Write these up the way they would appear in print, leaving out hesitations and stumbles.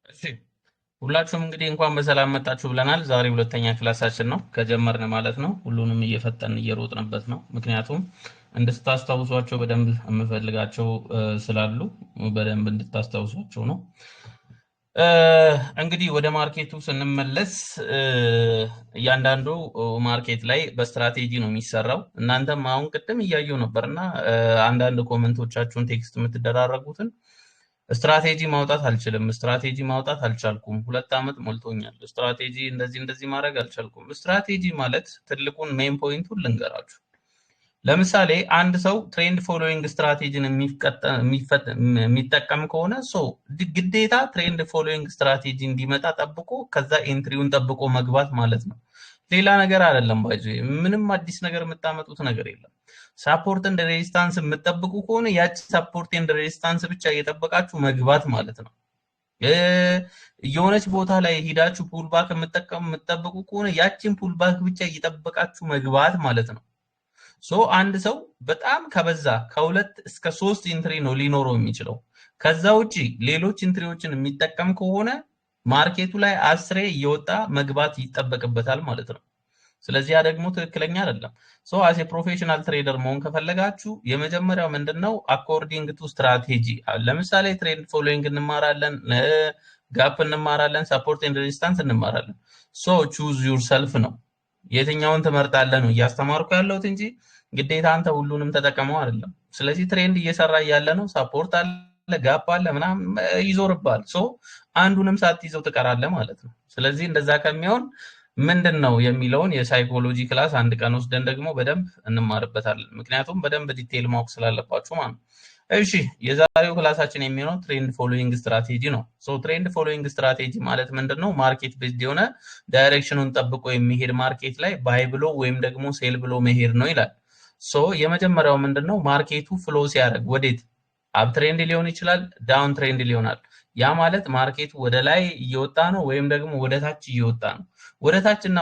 እሺ ሁላችሁም እንግዲህ እንኳን በሰላም መጣችሁ ብለናል። ዛሬ ሁለተኛ ክላሳችን ነው ከጀመርን ማለት ነው። ሁሉንም እየፈጠን እየሮጥንበት ነው። ምክንያቱም እንድታስታውሷቸው በደንብ የምፈልጋቸው ስላሉ በደንብ እንድታስታውሷቸው ነው። እንግዲህ ወደ ማርኬቱ ስንመለስ እያንዳንዱ ማርኬት ላይ በስትራቴጂ ነው የሚሰራው። እናንተም አሁን ቅድም እያየሁ ነበርና አንዳንድ ኮመንቶቻችሁን ቴክስት የምትደራረጉትን ስትራቴጂ ማውጣት አልችልም፣ ስትራቴጂ ማውጣት አልቻልኩም፣ 2 ዓመት ሞልቶኛል፣ ስትራቴጂ እንደዚህ ማድረግ አልቻልኩም። ስትራቴጂ ማለት ትልቁን ሜን ፖይንቱን ልንገራችሁ። ለምሳሌ አንድ ሰው ትሬንድ ፎሎዊንግ ስትራቴጂን የሚጠቀም ከሆነ ግዴታ ትሬንድ ፎሎዊንግ ስትራቴጂ እንዲመጣ ጠብቆ ከዛ ኤንትሪውን ጠብቆ መግባት ማለት ነው። ሌላ ነገር አይደለም። ባይዞ ምንም አዲስ ነገር የምታመጡት ነገር የለም። ሳፖርት እንደ ሬዚስታንስ የምትጠብቁ ከሆነ ያቺ ሳፖርት እንደ ሬዚስታንስ ብቻ እየጠበቃችሁ መግባት ማለት ነው። የሆነች ቦታ ላይ ሄዳችሁ ፑልባክ የምትጠብቁ ከሆነ ያቺን ፑልባክ ብቻ እየጠበቃችሁ መግባት ማለት ነው። አንድ ሰው በጣም ከበዛ ከ2 እስከ 3 ኢንትሪ ነው ሊኖረው የሚችለው። ከዛ ውጪ ሌሎች ኢንትሪዎችን የሚጠቀም ከሆነ ማርኬቱ ላይ አስሬ እየወጣ መግባት ይጠበቅበታል ማለት ነው። ስለዚህ ያ ደግሞ ትክክለኛ አይደለም። አስ ፕሮፌሽናል ትሬደር መሆን ከፈለጋችሁ የመጀመሪያው ምንድነው አኮርዲንግ ቱ ስትራቴጂ። ለምሳሌ ትሬንድ ፎሎዊንግ እንማራለን፣ ጋፕ እንማራለን፣ ሰፖርት ኤንድ ሬዚስታንስ እንማራለን። ቹዝ ዩርሰልፍ ነው። የትኛውን ትመርጣለህ ነው እያስተማርኩ ያለሁት እንጂ ግዴታ አንተ ሁሉንም ተጠቀመው አይደለም። ስለዚህ ትሬንድ እየሰራ ያለ ነው፣ ሰፖርት አለ፣ ጋፕ አለ፣ ምናምን ይዞርባል። አንዱንም ሳትይዘው ትቀራለህ ማለት ነው። ስለዚህ እንደዛ ከሚሆን ምንድነው የሚለውን የሳይኮሎጂ ክላስ አንድ ቀን ወስደን ደግሞ በደንብ እንማርበታለን። ምክንያቱም በደንብ ዲቴል ማወቅ ስላለባችሁ ማለት ነው። እሺ የዛሬው ክላሳችን የሚሆነው ትሬንድ ፎሎዊንግ ስትራቴጂ ነው። ትሬንድ ፎሎዊንግ ስትራቴጂ ማለት ምንድነው? ማርኬት ቤዝድ የሆነ ዳይሬክሽኑን ጠብቆ የሚሄድ ማርኬት ላይ ባይ ብሎ ወይም ደግሞ ሴል ብሎ መሄድ ነው ይላል። የመጀመሪያው ምንድነው? ማርኬቱ ፍሎ ሲያደርግ ወዴት? አፕ ትሬንድ ሊሆን ይችላል፣ ዳውን ትሬንድ ሊሆናል። ያ ማለት ማርኬቱ ወደ ላይ እየወጣ ነው ወይም ደግሞ ወደ ታች እየወጣ ነው። ወደ ታችና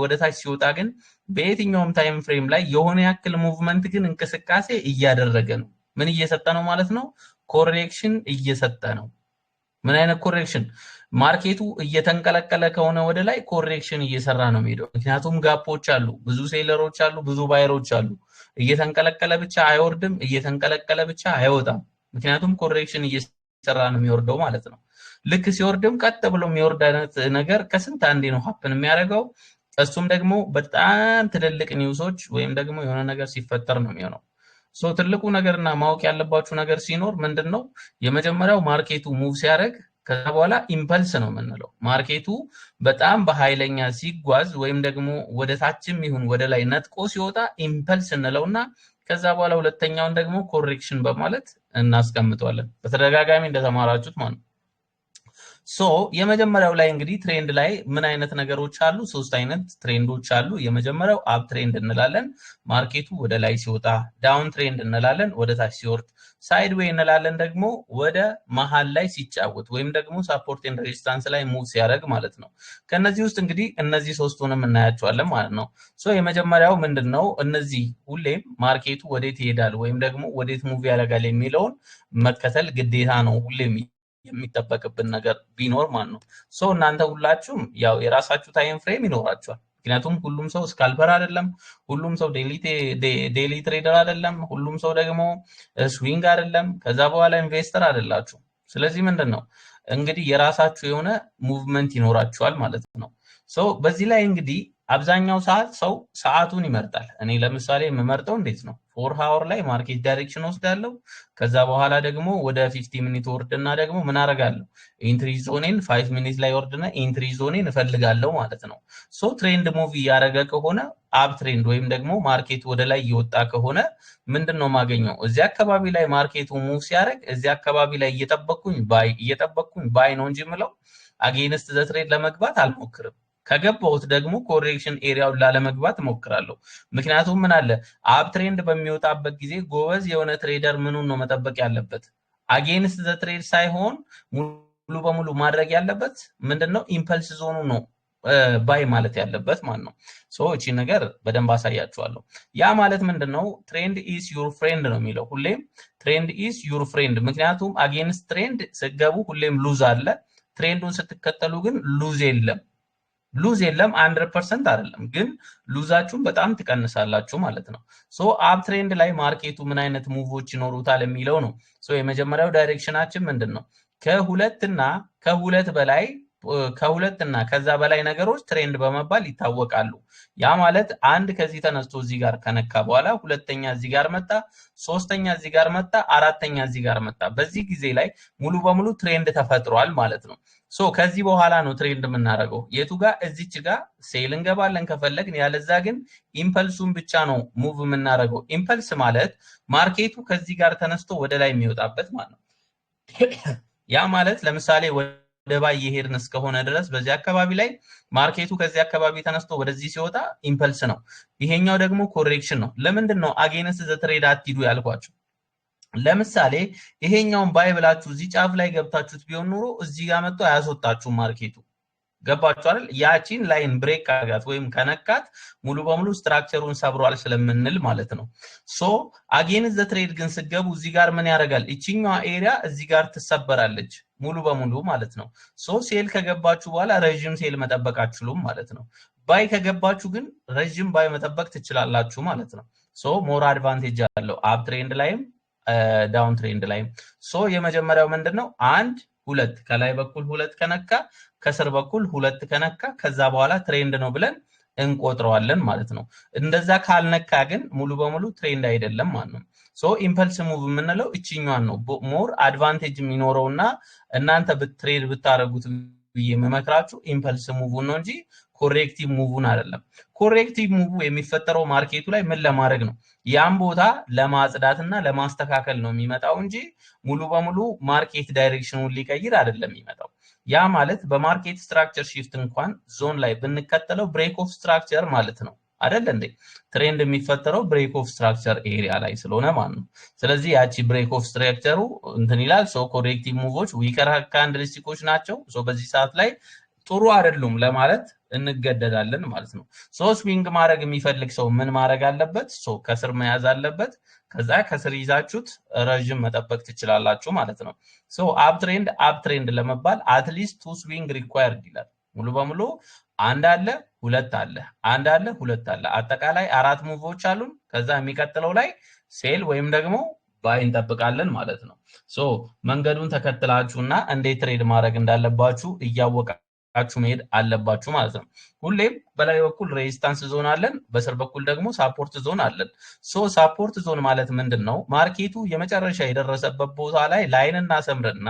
ወደ ታች ሲወጣ ግን በየትኛውም ታይም ፍሬም ላይ የሆነ ያክል ሙቭመንት ግን እንቅስቃሴ እያደረገ ነው። ምን እየሰጠ ነው ማለት ነው? ኮሬክሽን እየሰጠ ነው። ምን አይነት ኮሬክሽን? ማርኬቱ እየተንቀለቀለ ከሆነ ወደ ላይ ኮሬክሽን እየሰራ ነው የሚሄደው። ምክንያቱም ጋፖች አሉ፣ ብዙ ሴለሮች አሉ፣ ብዙ ባየሮች አሉ። እየተንቀለቀለ ብቻ አይወርድም፣ እየተንቀለቀለ ብቻ አይወጣም። ምክንያቱም ኮሬክሽን እየሰራ ነው የሚወርደው ማለት ነው። ልክ ሲወርድም ቀጥ ብሎ የሚወርድ አይነት ነገር ከስንት አንዴ ነው ሀፕን የሚያደርገው። እሱም ደግሞ በጣም ትልልቅ ኒውሶች ወይም ደግሞ የሆነ ነገር ሲፈጠር ነው የሚሆነው። ትልቁ ነገርና ማወቅ ያለባችሁ ነገር ሲኖር ምንድነው? የመጀመሪያው ማርኬቱ ሙቭ ሲያደርግ ከዛ በኋላ ኢምፐልስ ነው የምንለው። ማርኬቱ በጣም በኃይለኛ ሲጓዝ ወይም ደግሞ ወደ ታችም ይሁን ወደ ላይ ነጥቆ ሲወጣ ኢምፐልስ እንለውና ከዛ በኋላ ሁለተኛውን ደግሞ ኮሬክሽን በማለት እናስቀምጠዋለን። በተደጋጋሚ እንደተማራችሁት ማለት ነው። የመጀመሪያው ላይ እንግዲህ ትሬንድ ላይ ምን አይነት ነገሮች አሉ? 3 አይነት ትሬንዶች አሉ። የመጀመሪያው አፕ ትሬንድ እንላለን፣ ማርኬቱ ወደ ላይ ሲወጣ። ዳውን ትሬንድ እንላለን፣ ወደ ታች ሲወርድ። ሳይድ ዌይ እንላለን ደግሞ ወደ መሃል ላይ ሲጫወት ወይም ደግሞ ሳፖርት ኤንድ ሬዚስታንስ ላይ ሙቭ ሲያደርግ ማለት ነው። ከነዚህ ውስጥ እንግዲህ እነዚህ 3ቱንም እናያቸዋለን ማለት ነው። የመጀመሪያው ምንድነው? እነዚህ ሁሌም ማርኬቱ ወዴት ይሄዳል ወይም ደግሞ ወዴት ሙቭ ያደርጋል የሚለውን መከተል ግዴታ ነው ሁሌም የሚጠበቅብን ነገር ቢኖር ማለት ነው። እናንተ ሁላችሁም ያው የራሳችሁ ታይም ፍሬም ይኖራችኋል። ምክንያቱም ሁሉም ሰው ስካልፐር አይደለም፣ ሁሉም ሰው ዴሊ ትሬደር አይደለም፣ ሁሉም ሰው ደግሞ ስዊንግ አይደለም፣ ከዛ በኋላ ኢንቨስተር አይደላችሁ። ስለዚህ ምንድነው እንግዲህ የራሳችሁ የሆነ ሙቭመንት ይኖራችኋል ማለት ነው። በዚህ ላይ እንግዲህ አብዛኛው ሰዓት ሰው ሰዓቱን ይመርጣል። እኔ ለምሳሌ የምመርጠው እንዴት ነው? 4 ሃወር ላይ ማርኬት ዳይሬክሽን ወስዳለሁ። ከዛ በኋላ ደግሞ ወደ 50 ሚኒት ወርድና ደግሞ ምን አደርጋለሁ? ኢንትሪ ዞኔን 5 ሚኒት ላይ ወርድና ኢንትሪ ዞኔን እፈልጋለሁ ማለት ነው። ትሬንድ ሙቭ እያደረገ ከሆነ አፕ ትሬንድ ወይም ደግሞ ማርኬት ወደ ላይ እየወጣ ከሆነ ምንድነው ማገኘው? እዚህ አካባቢ ላይ ማርኬቱ ሙቭ ሲያደርግ እዚህ አካባቢ ላይ እየጠበቅኩኝ ባይ ነው እንጂ ምለው አጌንስት ዘ ትሬድ ለመግባት አልሞክርም። ከገባሁት ደግሞ ኮሬክሽን ኤሪያውን ላለመግባት እሞክራለሁ። ምክንያቱም ምን አለ አፕ ትሬንድ በሚወጣበት ጊዜ ጎበዝ የሆነ ትሬደር ምኑን ነው መጠበቅ ያለበት? አጌንስት ዘ ትሬድ ሳይሆን ሙሉ በሙሉ ማድረግ ያለበት ምንድነው? ኢምፐልስ ዞኑ ነው ባይ ማለት ያለበት ማለት ነው። እቺ ነገር በደንብ አሳያችኋለሁ። ያ ማለት ምንድነው? ትሬንድ ኢዝ ዩር ፍሬንድ ነው የሚለው ሁሌም። ትሬንድ ኢዝ ዩር ፍሬንድ ምክንያቱም አጌንስት ትሬንድ ስገቡ ሁሌም ሉዝ አለ። ትሬንዱን ስትከተሉ ግን ሉዝ የለም 100% አይደለም ግን ሉዛችሁን በጣም ትቀንሳላችሁ ማለት ነው። ሶ አፕ ትሬንድ ላይ ማርኬቱ ምን አይነት ሙቮች ይኖሩታል የሚለው ነው። ሶ የመጀመሪያው ዳይሬክሽናችን ምንድነው? ከሁለት እና ከዛ በላይ ነገሮች ትሬንድ በመባል ይታወቃሉ። ያ ማለት አንድ ከዚህ ተነስቶ እዚህ ጋር ከነካ በኋላ ሁለተኛ እዚህ ጋር መጣ፣ ሶስተኛ እዚህ ጋር መጣ፣ አራተኛ እዚህ ጋር መጣ። በዚህ ጊዜ ላይ ሙሉ በሙሉ ትሬንድ ተፈጥሯል ማለት ነው። ሶ ከዚህ በኋላ ነው ትሬንድ የምናደርገው የቱ ጋር እዚች ጋር ሴል እንገባለን ከፈለግን፣ ያለዛ ግን ኢምፐልሱን ብቻ ነው ሙቭ የምናደርገው። ኢምፐልስ ማለት ማርኬቱ ከዚህ ጋር ተነስቶ ወደ ላይ የሚወጣበት ማለት ነው። ያ ማለት ለምሳሌ ወደ ባይ የሄድን እስከሆነ ድረስ በዚህ አካባቢ ላይ ማርኬቱ ከዚህ አካባቢ ተነስቶ ወደዚህ ሲወጣ ኢምፐልስ ነው። ይሄኛው ደግሞ ኮሬክሽን ነው። ለምንድን ነው አጌንስት ዘ ትሬድ አትሂዱ ያልኳችሁ? ለምሳሌ ይሄኛውን ባይ ብላችሁ እዚህ ጫፍ ላይ ገብታችሁት ቢሆን ኖሮ እዚህ ጋር መጥቶ አያስወጣችሁ ማርኬቱ። ገባችሁ አይደል? ያቺን ላይን ብሬክ አርጋት ወይም ከነካት ሙሉ በሙሉ ስትራክቸሩን ሰብሯል ስለምንል ማለት ነው። ሶ አጌንስት ዘ ትሬድ ግን ስገቡ እዚህ ጋር ምን ያደርጋል? እቺኛዋ ኤሪያ እዚህ ጋር ትሰበራለች ሙሉ በሙሉ ማለት ነው። ሶ ሴል ከገባችሁ በኋላ ረጅም ሴል መጠበቅ አትችሉም ማለት ነው። ባይ ከገባችሁ ግን ረጅም ባይ መጠበቅ ትችላላችሁ ማለት ነው። ሶ ሞር አድቫንቴጅ አለው አፕ ትሬንድ ላይም ዳውን ትሬንድ ላይም። ሶ የመጀመሪያው ምንድነው? 1 2 ከላይ በኩል 2 ከነካ ከስር በኩል 2 ከነካ ከዛ በኋላ ትሬንድ ነው ብለን እንቆጥረዋለን ማለት ነው። እንደዛ ካልነካ ግን ሙሉ በሙሉ ትሬንድ አይደለም ማለት ነው። ሶ ኢምፐልስ ሙቭ የምንለው እቺኛዋን ነው ሞር አድቫንቴጅ የሚኖረውና እናንተ ብትሬድ ብታረጉት የምመክራችሁ ኢምፐልስ ሙቭን ነው እንጂ ኮሬክቲቭ ሙቭን አይደለም። ኮሬክቲቭ ሙቭ የሚፈጠረው ማርኬቱ ላይ ምን ለማድረግ ነው? ያን ቦታ ለማጽዳትና ለማስተካከል ነው የሚመጣው እንጂ ሙሉ በሙሉ ማርኬት ዳይሬክሽኑን ሊቀይር አይደለም የሚመጣው። ያ ማለት በማርኬት ስትራክቸር ሺፍት እንኳን ዞን ላይ ብንከተለው ብሬክ ኦፍ ስትራክቸር ማለት ነው አይደል እንዴ? ትሬንድ የሚፈጠረው ብሬክ ኦፍ ስትራክቸር ኤሪያ ላይ ስለሆነ ማለት ነው። ስለዚህ ያቺ ብሬክ ኦፍ ስትራክቸሩ እንትን ይላል። ሶ ኮሬክቲቭ ሙቮች ዊከር ካንድልስቲኮች ናቸው። ሶ በዚህ ሰዓት ላይ ጥሩ አይደሉም ለማለት እንገደዳለን ማለት ነው። ሶ ስዊንግ ማድረግ የሚፈልግ ሰው ምን ማድረግ አለበት? ሶ ከስር መያዝ አለበት። ከዛ ከስር ይዛችሁት ረጅም መጠበቅ ትችላላችሁ ማለት ነው። ሶ አፕ ትሬንድ ለመባል አትሊስት 2 ስዊንግ ሪኳየርድ ይላል። ሙሉ በሙሉ አንድ አለ ሁለት አለ አንድ አለ ሁለት አለ አጠቃላይ 4 ሙቮች አሉን። ከዛ የሚቀጥለው ላይ ሴል ወይም ደግሞ ባይ እንጠብቃለን ማለት ነው። ሶ መንገዱን ተከትላችሁና እንዴት ትሬድ ማድረግ እንዳለባችሁ እያወቃችሁ መሄድ አለባችሁ ማለት ነው። ሁሌም በላይ በኩል ሬዚስታንስ ዞን አለን፣ በስር በኩል ደግሞ ሳፖርት ዞን አለን። ሶ ሳፖርት ዞን ማለት ምንድነው? ማርኬቱ የመጨረሻ የደረሰበት ቦታ ላይ ላይን እናሰምርና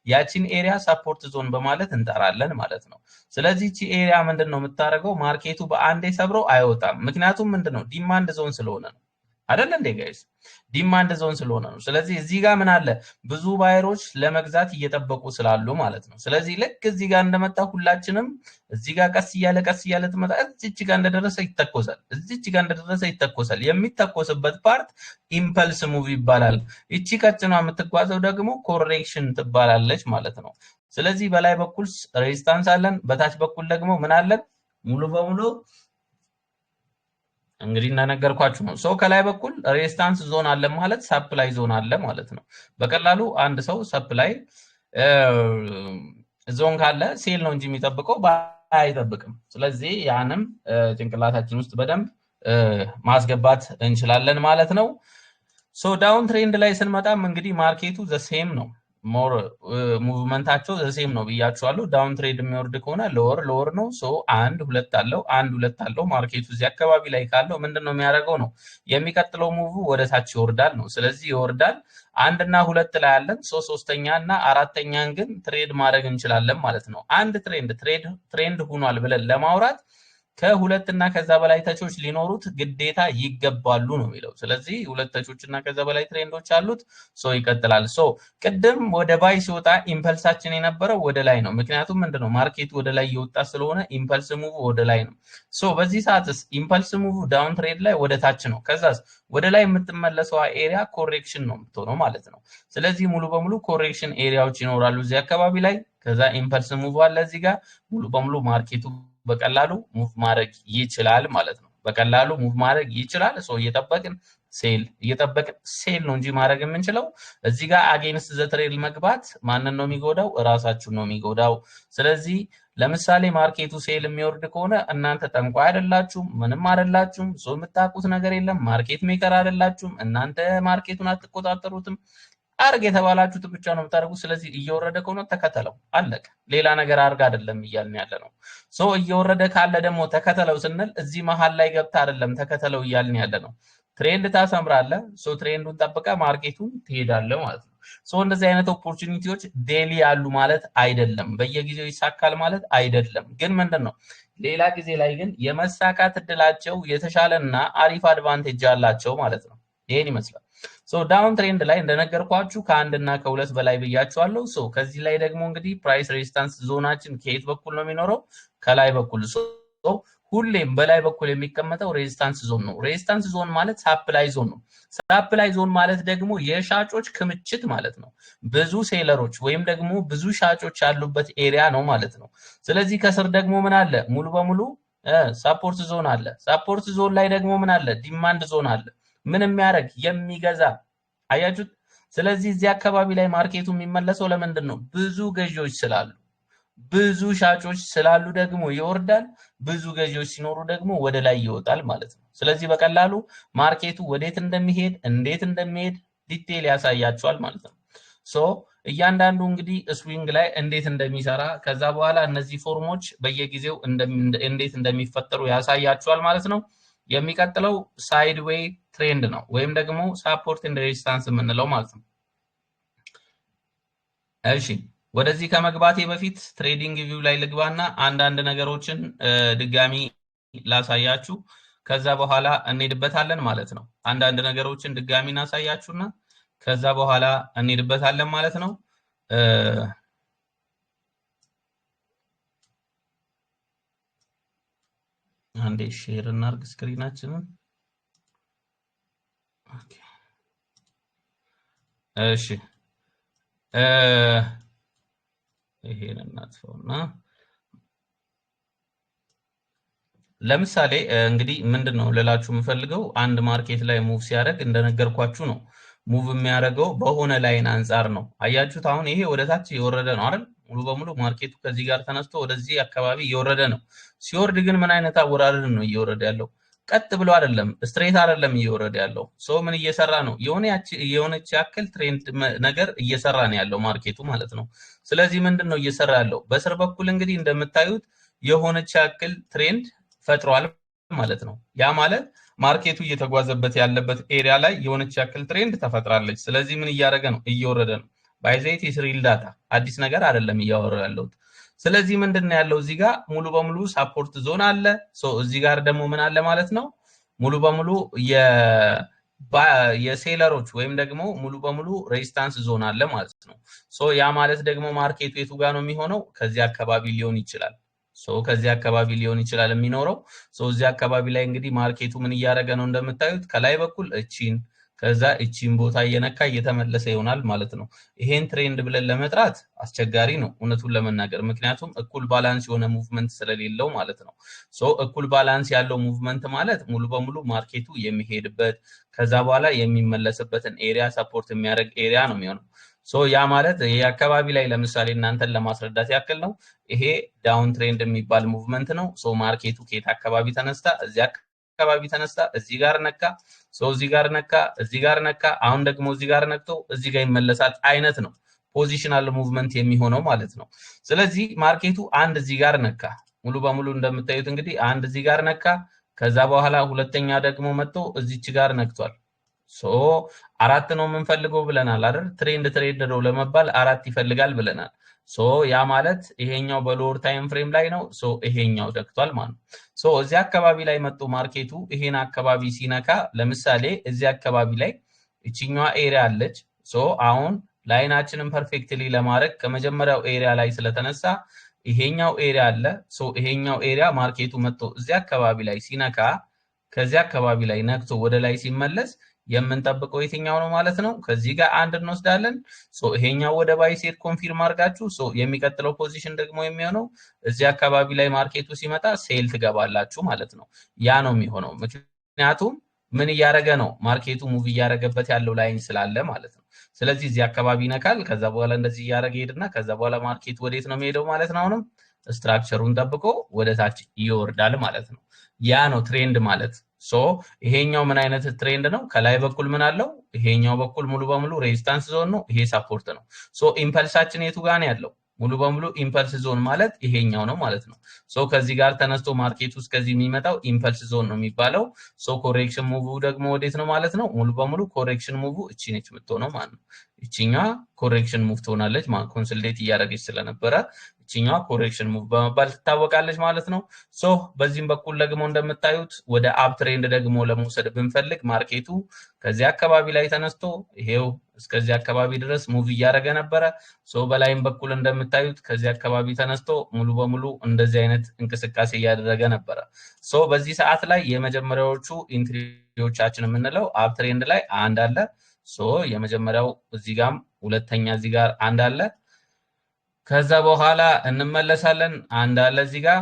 ያቺን ኤሪያ ሳፖርት ዞን በማለት እንጠራለን ማለት ነው። ስለዚህ እቺ ኤሪያ ምንድነው የምታደርገው? ማርኬቱ በአንዴ ሰብረው አይወጣም። ምክንያቱም ምንድነው? ዲማንድ ዞን ስለሆነ ነው አይደል እንዴ ጋይስ? ዲማንድ ዞን ስለሆነ ነው። ስለዚህ እዚህ ጋር ምን አለ? ብዙ ባየሮች ለመግዛት እየጠበቁ ስላሉ ማለት ነው። ስለዚህ ልክ እዚህ ጋር እንደመጣ ሁላችንም እዚህ ጋር ቀስ እያለ ትመጣ እዚች ጋር እንደደረሰ ይተኮሳል። እዚች ጋር እንደደረሰ ይተኮሳል። የሚተኮስበት ፓርት ኢምፐልስ ሙቭ ይባላል። እቺ ቀጭኗ የምትጓዘው ደግሞ ኮሬክሽን ትባላለች ማለት ነው። ስለዚህ በላይ በኩል ሬዚስታንስ አለን፣ በታች በኩል ደግሞ ምን አለን? ሙሉ በሙሉ እንግዲህ እንደነገርኳችሁ ነው። ሶ ከላይ በኩል ሬዚስታንስ ዞን አለ ማለት ሰፕላይ ዞን አለ ማለት ነው። በቀላሉ አንድ ሰው ሰፕላይ ዞን ካለ ሴል ነው እንጂ የሚጠብቀው አይጠብቅም። ስለዚህ ያንም ጭንቅላታችን ውስጥ በደንብ ማስገባት እንችላለን ማለት ነው። ሶ ዳውን ትሬንድ ላይ ስንመጣም እንግዲህ ማርኬቱ ዘ ሴም ነው። ሞር ሙቭመንታቸው ዘ ሴም ነው ብያችኋለሁ። ዳውን ትሬድ የሚወርድ ከሆነ ሎወር ነው። ሶ 1 2 አለው ማርኬቱ እዚህ አካባቢ ላይ ካለው ምንድነው የሚያደርገው ነው የሚቀጥለው ሙቭ ወደ ታች ይወርዳል ነው። ስለዚህ ይወርዳል 1 እና 2 ላይ አለን። ሶ 3ኛ እና 4ኛን ግን ትሬድ ማድረግ እንችላለን ማለት ነው። አንድ ትሬንድ ሆኗል ብለን ለማውራት ከሁለት እና ከዛ በላይ ተቾች ሊኖሩት ግዴታ ይገባሉ ነው የሚለው። ስለዚህ ሁለት ተቾች እና ከዛ በላይ ትሬንዶች አሉት። ሶ ይቀጥላል። ሶ ቅድም ወደ ባይ ሲወጣ ኢምፐልሳችን የነበረው ወደ ላይ ነው። ምክንያቱም ምንድነው ማርኬቱ ወደ ላይ እየወጣ ስለሆነ ኢምፐልስ ሙቭ ወደ ላይ ነው። ሶ በዚህ ሰዓትስ ኢምፐልስ ሙቭ ዳውን ትሬድ ላይ ወደ ታች ነው። ከዛስ ወደ ላይ የምትመለሰው ኤሪያ ኮሬክሽን ነው የምትሆነው ማለት ነው። ስለዚህ ሙሉ በሙሉ ኮሬክሽን ኤሪያዎች ይኖራሉ እዚህ አካባቢ ላይ። ከዛ ኢምፐልስ ሙቭ አለ እዚህ ጋር። ሙሉ በሙሉ ማርኬቱ በቀላሉ ሙቭ ማድረግ ይችላል ማለት ነው። በቀላሉ ሙቭ ማድረግ ይችላል። ሶ እየጠበቅን ሴል እየጠበቅን ሴል ነው እንጂ ማድረግ የምንችለው እዚህ ጋር አጌንስት ዘ ትሬድ መግባት ማንን ነው የሚጎዳው? ራሳችሁን ነው የሚጎዳው። ስለዚህ ለምሳሌ ማርኬቱ ሴል የሚወርድ ከሆነ እናንተ ጠንቋይ አይደላችሁም፣ ምንም አይደላችሁም፣ ሰው የምታውቁት ነገር የለም፣ ማርኬት ሜከር አይደላችሁም፣ እናንተ ማርኬቱን አትቆጣጠሩትም። አርግ የተባላችሁት ብቻ ነው የምታደርጉት። ስለዚህ እየወረደ ከሆነ ተከተለው፣ አለቀ። ሌላ ነገር አርግ አይደለም እያልን ያለ ነው። ሰው እየወረደ ካለ ደግሞ ተከተለው ስንል እዚህ መሀል ላይ ገብታ አይደለም ተከተለው እያልን ያለ ነው። ትሬንድ ታሰምራለህ፣ ሰው ትሬንዱን ጠብቀ ማርኬቱን ትሄዳለህ ማለት ነው። ሰው እንደዚህ አይነት ኦፖርቹኒቲዎች ዴሊ ያሉ ማለት አይደለም፣ በየጊዜው ይሳካል ማለት አይደለም። ግን ምንድነው ሌላ ጊዜ ላይ ግን የመሳካት እድላቸው የተሻለና አሪፍ አድቫንቴጅ አላቸው ማለት ነው። ይሄን ይመስላል። ሶ ዳውን ትሬንድ ላይ እንደነገርኳችሁ ከአንድ እና ከሁለት በላይ ብያችኋለሁ። ሶ ከዚህ ላይ ደግሞ እንግዲህ ፕራይስ ሬዚስታንስ ዞናችን ከየት በኩል ነው የሚኖረው? ከላይ በኩል። ሶ ሁሌም በላይ በኩል የሚቀመጠው ሬዚስታንስ ዞን ነው። ሬዚስታንስ ዞን ማለት ሳፕላይ ዞን ነው። ሳፕላይ ዞን ማለት ደግሞ የሻጮች ክምችት ማለት ነው። ብዙ ሴለሮች ወይም ደግሞ ብዙ ሻጮች ያሉበት ኤሪያ ነው ማለት ነው። ስለዚህ ከስር ደግሞ ምን አለ? ሙሉ በሙሉ ሳፖርት ዞን አለ። ሳፖርት ዞን ላይ ደግሞ ምን አለ? ዲማንድ ዞን አለ። ምን የሚያደርግ የሚገዛ አያችሁት። ስለዚህ እዚህ አካባቢ ላይ ማርኬቱ የሚመለሰው ለምንድን ነው? ብዙ ገዢዎች ስላሉ፣ ብዙ ሻጮች ስላሉ ደግሞ ይወርዳል። ብዙ ገዢዎች ሲኖሩ ደግሞ ወደ ላይ ይወጣል ማለት ነው። ስለዚህ በቀላሉ ማርኬቱ ወዴት እንደሚሄድ እንዴት እንደሚሄድ ዲቴል ያሳያቸዋል ማለት ነው። ሶ እያንዳንዱ እንግዲህ ስዊንግ ላይ እንዴት እንደሚሰራ ከዛ በኋላ እነዚህ ፎርሞች በየጊዜው እንዴት እንደሚፈጠሩ ያሳያቸዋል ማለት ነው። የሚቀጥለው ሳይድ ዌይ ትሬንድ ነው ወይም ደግሞ ሳፖርት ኤንድ ሬዚስታንስ የምንለው ማለት ነው። እሺ ወደዚህ ከመግባቴ በፊት ትሬዲንግ ቪው ላይ ልግባና አንዳንድ ነገሮችን ድጋሚ ላሳያችሁ፣ ከዛ በኋላ እንሄድበታለን ማለት ነው። አንዳንድ ነገሮችን ድጋሚ እናሳያችሁና ከዛ በኋላ እንሄድበታለን ማለት ነው። አንዴ ሼር እናርግ ስክሪናችንን። ኦኬ እሺ ይሄን እናጥፋውና ለምሳሌ እንግዲህ ምንድነው ልላችሁ የምፈልገው አንድ ማርኬት ላይ ሙቭ ሲያደርግ እንደነገርኳችሁ ነው። ሙቭ የሚያደርገው በሆነ ላይን አንፃር ነው። አያችሁት? አሁን ይሄ ወደታች እየወረደ ነው አይደል? ሙሉ በሙሉ ማርኬቱ ከዚህ ጋር ተነስቶ ወደዚህ አካባቢ እየወረደ ነው። ሲወርድ ግን ምን አይነት አወራረድ ነው እየወረደ ያለው? ቀጥ ብሎ አይደለም፣ ስትሬት አይደለም እየወረደ ያለው። ሶ ምን እየሰራ ነው? የሆነች ያክል ትሬንድ ነገር እየሰራ ነው ያለው ማርኬቱ ማለት ነው። ስለዚህ ምንድነው እየሰራ ያለው? በስር በኩል እንግዲህ እንደምታዩት የሆነች ያክል ትሬንድ ፈጥሯል ማለት ነው። ያ ማለት ማርኬቱ እየተጓዘበት ያለበት ኤሪያ ላይ የሆነች ያክል ትሬንድ ተፈጥራለች። ስለዚህ ምን እያደረገ ነው? እየወረደ ነው። ባይዘይት ኢስሪል ዳታ አዲስ ነገር አይደለም እያወራ ያለው። ስለዚህ ምንድነው ያለው? እዚህ ጋር ሙሉ በሙሉ ሳፖርት ዞን አለ። ሶ እዚህ ጋር ደግሞ ምን አለ ማለት ነው? ሙሉ በሙሉ የሴለሮች ወይም ደግሞ ሙሉ በሙሉ ሬዚስታንስ ዞን አለ ማለት ነው። ሶ ያ ማለት ደግሞ ማርኬቱ የቱ ጋር ነው የሚሆነው? ከዚህ አካባቢ ሊሆን ይችላል። ሶ ከዚህ አካባቢ ሊሆን ይችላል የሚኖረው። ሶ እዚህ አካባቢ ላይ እንግዲህ ማርኬቱ ምን እያደረገ ነው? እንደምታዩት ከላይ በኩል እቺን ከዛ እቺን ቦታ እየነካ እየተመለሰ ይሆናል ማለት ነው። ይሄን ትሬንድ ብለን ለመጥራት አስቸጋሪ ነው እውነቱን ለመናገር፣ ምክንያቱም እኩል ባላንስ የሆነ ሙቭመንት ስለሌለው ማለት ነው። ሶ እኩል ባላንስ ያለው ሙቭመንት ማለት ሙሉ በሙሉ ማርኬቱ የሚሄድበት ከዛ በኋላ የሚመለስበትን ኤሪያ ሰፖርት የሚያደርግ ኤሪያ ነው የሚሆነው። ሶ ያ ማለት ይሄ አካባቢ ላይ ለምሳሌ እናንተን ለማስረዳት ያክል ነው። ይሄ ዳውን ትሬንድ የሚባል ሙቭመንት ነው። ሶ ማርኬቱ ከየት አካባቢ ተነስታ እዚህ አካባቢ ተነስታ እዚህ ጋር ነካ፣ ሶ እዚህ ጋር ነካ፣ እዚህ ጋር ነካ፣ አሁን ደግሞ እዚህ ጋር ነክቶ እዚህ ጋር ይመለሳል አይነት ነው ፖዚሽናል ሙቭመንት የሚሆነው ማለት ነው። ስለዚህ ማርኬቱ አንድ እዚህ ጋር ነካ፣ ሙሉ በሙሉ እንደምታዩት እንግዲህ አንድ እዚህ ጋር ነካ፣ ከዛ በኋላ ሁለተኛ ደግሞ መጥቶ እዚች ጋር ነክቷል። ሶ አራት ነው የምንፈልገው ብለናል አይደል? ትሬንድ ነው ለመባል አራት ይፈልጋል ብለናል። ሶ ያ ማለት ይሄኛው በሎወር ታይም ፍሬም ላይ ነው። ሶ ይሄኛው ደክቷል ማለት ነው። ሶ እዚህ አካባቢ ላይ መጥቶ ማርኬቱ ይሄን አካባቢ ሲነካ ለምሳሌ እዚህ አካባቢ ላይ እቺኛዋ ኤሪያ አለች። ሶ አሁን ላይናችንን ፐርፌክትሊ ለማድረግ ከመጀመሪያው ኤሪያ ላይ ስለተነሳ ይሄኛው ኤሪያ አለ። ሶ ይሄኛው ኤሪያ ማርኬቱ መጥቶ እዚህ አካባቢ ላይ ሲነካ ከዚህ አካባቢ ላይ ነክቶ ወደ ላይ ሲመለስ የምንጠብቀው የትኛው ነው ማለት ነው? ከዚህ ጋር አንድ እንወስዳለን። ሶ ይሄኛው ወደ ባይ ሴት ኮንፊርም አድርጋችሁ ሶ የሚቀጥለው ፖዚሽን ደግሞ የሚሆነው እዚህ አካባቢ ላይ ማርኬቱ ሲመጣ ሴል ትገባላችሁ ማለት ነው። ያ ነው የሚሆነው። ምክንያቱም ምን እያደረገ ነው? ማርኬቱ ሙቭ እያደረገበት ያለው ላይን ስላለ ማለት ነው። ስለዚህ እዚህ አካባቢ ይነካል። ከዛ በኋላ እንደዚህ እያደረገ ሄድና ከዛ በኋላ ማርኬቱ ወዴት ነው የሚሄደው ማለት ነው? አሁንም ስትራክቸሩን ጠብቆ ወደ ታች ይወርዳል ማለት ነው። ያ ነው ትሬንድ ማለት። ሶ ይሄኛው ምን አይነት ትሬንድ ነው? ከላይ በኩል ምን አለው? ይሄኛው በኩል ሙሉ በሙሉ ሬዚስታንስ ዞን ነው፣ ይሄ ሰፖርት ነው። ሶ ኢምፐልሳችን የቱ ጋር ነው ያለው? ሙሉ በሙሉ ኢምፐልስ ዞን ማለት ይሄኛው ነው ማለት ነው። ሶ ከዚህ ጋር ተነስቶ ማርኬት ውስጥ ከዚህ የሚመጣው ኢምፐልስ ዞን ነው የሚባለው። ሶ ኮሬክሽን ሙቭ ደግሞ ወዴት ነው ማለት ነው? ሙሉ በሙሉ ኮሬክሽን ሙቭ እቺ ነች የምትሆነው ማለት ነው። እቺኛ ኮሬክሽን ሙቭ ትሆናለች ማለት ኮንሶሊዴት እያደረገች ስለነበረ እቺኛ ኮሬክሽን ሙቭ በመባል ትታወቃለች ማለት ነው። ሶ በዚህም በኩል ደግሞ እንደምታዩት ወደ አፕ ትሬንድ ደግሞ ለመውሰድ ብንፈልግ ማርኬቱ ከዚህ አካባቢ ላይ ተነስቶ ይሄው እስከዚህ አካባቢ ድረስ ሙቭ እያደረገ ነበረ። ሶ በላይም በኩል እንደምታዩት ከዚህ አካባቢ ተነስቶ ሙሉ በሙሉ እንደዚህ አይነት እንቅስቃሴ እያደረገ ነበረ። ሶ በዚህ ሰዓት ላይ የመጀመሪያዎቹ ኢንትሪዎቻችን የምንለው አፕ ትሬንድ ላይ አንድ አለ። ሶ የመጀመሪያው እዚህ ጋርም ሁለተኛ እዚህ ጋር አንድ አለ። ከዛ በኋላ እንመለሳለን አንድ አለ እዚህ ጋር።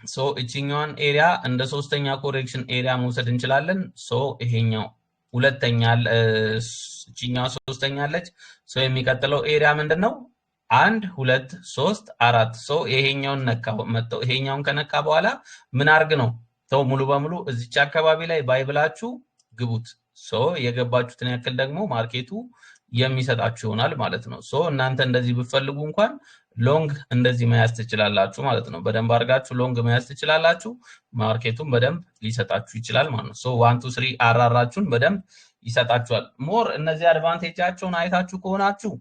ሶ እቺኛውን ኤሪያ እንደ ሶስተኛ ኮሬክሽን ኤሪያ መውሰድ እንችላለን። ሶ ይሄኛው ሁለተኛ እቺኛው ሶስተኛ አለች። ሶ የሚቀጥለው ኤሪያ ምንድነው? 1 2 3 4 ሶ ይሄኛውን ነካው መጣው። ይሄኛውን ከነካ በኋላ ምን አርግ ነው ተው ሙሉ በሙሉ እዚች አካባቢ ላይ ባይብላችሁ ግቡት። ሶ የገባችሁትን ያክል ደግሞ ማርኬቱ የሚሰጣችሁ ይሆናል ማለት ነው። ሶ እናንተ እንደዚህ ብትፈልጉ እንኳን ሎንግ እንደዚህ መያዝ ትችላላችሁ ማለት ነው። በደንብ አድርጋችሁ ሎንግ መያዝ ትችላላችሁ። ማርኬቱን በደንብ ሊሰጣችሁ ይችላል ማለት ነው። ሶ 1 2 3 አራራችሁን በደንብ ይሰጣችኋል። ሞር እነዚህ አድቫንቴጃቸውን አይታችሁ ከሆናችሁ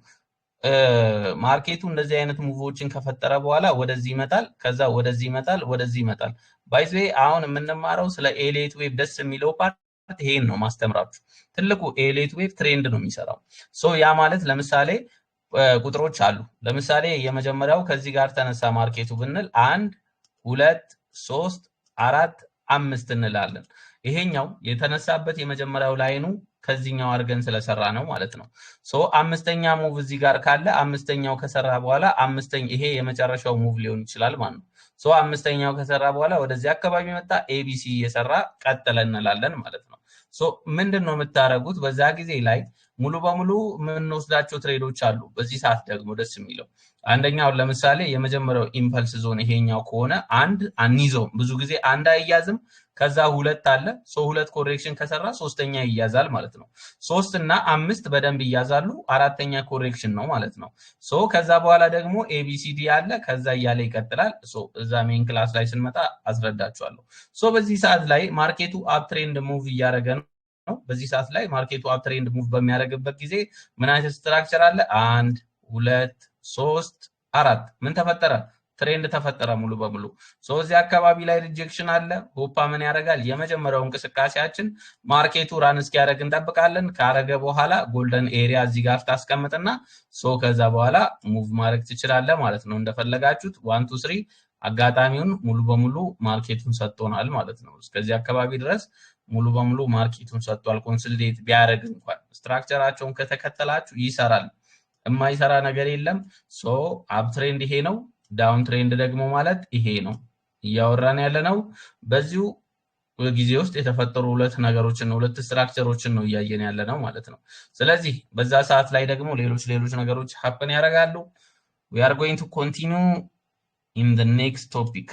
ማርኬቱ እንደዚህ አይነት ሙቮችን ከፈጠረ በኋላ ወደዚህ ይመጣል፣ ከዛ ወደዚህ ይመጣል፣ ወደዚህ ይመጣል። ባይ ዘ ዌይ አሁን የምንማረው ስለ ኤሌት ዌቭ ደስ የሚለው ፓርት ይሄን ነው ማስተምራችሁ። ትልቁ ኤሌት ዌቭ ትሬንድ ነው የሚሰራው። ሶ ያ ማለት ለምሳሌ ቁጥሮች አሉ። ለምሳሌ የመጀመሪያው ከዚህ ጋር ተነሳ ማርኬቱ ብንል 1 2 3 4 5 እንላለን። ይሄኛው የተነሳበት የመጀመሪያው ላይኑ ከዚህኛው አድርገን ስለሰራ ነው ማለት ነው። ሶ አምስተኛ ሙቭ እዚህ ጋር ካለ አምስተኛው ከሰራ በኋላ ይሄ የመጨረሻው ሙቭ ሊሆን ይችላል ማለት ነው። ሶ አምስተኛው ከሰራ በኋላ ወደዚህ አካባቢ መጣ፣ ኤቢሲ እየሰራ ቀጠለ እንላለን ማለት ነው። ሶ ምንድነው የምታረጉት? በዛ ጊዜ ላይ ሙሉ በሙሉ የምንወስዳቸው ትሬዶች አሉ። በዚህ ሰዓት ደግሞ ደስ የሚለው አንደኛው ለምሳሌ የመጀመሪያው ኢምፐልስ ዞን ይሄኛው ከሆነ አንድ አንይዘውም። ብዙ ጊዜ አንድ አይያዝም። ከዛ ሁለት አለ። ሶ ሁለት ኮሬክሽን ከሰራ ሶስተኛ ይያዛል ማለት ነው። 3 እና 5 በደንብ ይያዛሉ። አራተኛ ኮሬክሽን ነው ማለት ነው። ሶ ከዛ በኋላ ደግሞ ኤቢሲዲ አለ። ከዛ እያለ ይቀጥላል። ሶ እዛ ሜን ክላስ ላይ ስንመጣ አስረዳችኋለሁ። ሶ በዚህ ሰዓት ላይ ማርኬቱ አፕ ትሬንድ ሙቭ እያደረገ ነው። በዚህ ሰዓት ላይ ማርኬቱ አፕ ትሬንድ ሙቭ በሚያደርግበት ጊዜ ምን አይነት ስትራክቸር አለ? 1 2 3 4 ምን ተፈጠረ? ትሬንድ ተፈጠረ ሙሉ በሙሉ። ሶ እዚህ አካባቢ ላይ ሪጀክሽን አለ። ሆፓ ምን ያደርጋል? የመጀመሪያው እንቅስቃሴያችን ማርኬቱ ራን እስኪያደርግ እንጠብቃለን። ካረገ በኋላ ጎልደን ኤሪያ እዚህ ጋር ታስቀምጥና ሶ ከዛ በኋላ ሙቭ ማድረግ ትችላለህ ማለት ነው እንደፈለጋችሁት። 1 2 3 አጋጣሚውን ሙሉ በሙሉ ማርኬቱን ሰጥቶናል ማለት ነው። እስከዚህ አካባቢ ድረስ ሙሉ በሙሉ ማርኬቱን ሰጥቷል። ኮንሶሊዴት ቢያደርግ እንኳን ስትራክቸራቸውን ከተከተላችሁ ይሰራል። የማይሰራ ነገር የለም። ሶ አፕ ትሬንድ ይሄ ነው። ዳውን ትሬንድ ደግሞ ማለት ይሄ ነው። እያወራን ያለ ነው በዚሁ ጊዜ ውስጥ የተፈጠሩ ሁለት ነገሮችን ነው፣ ሁለት ስትራክቸሮችን ነው እያየን ያለ ነው ማለት ነው። ስለዚህ በዛ ሰዓት ላይ ደግሞ ሌሎች ነገሮች ሀፕን ያደርጋሉ። we are going to continue in the next topic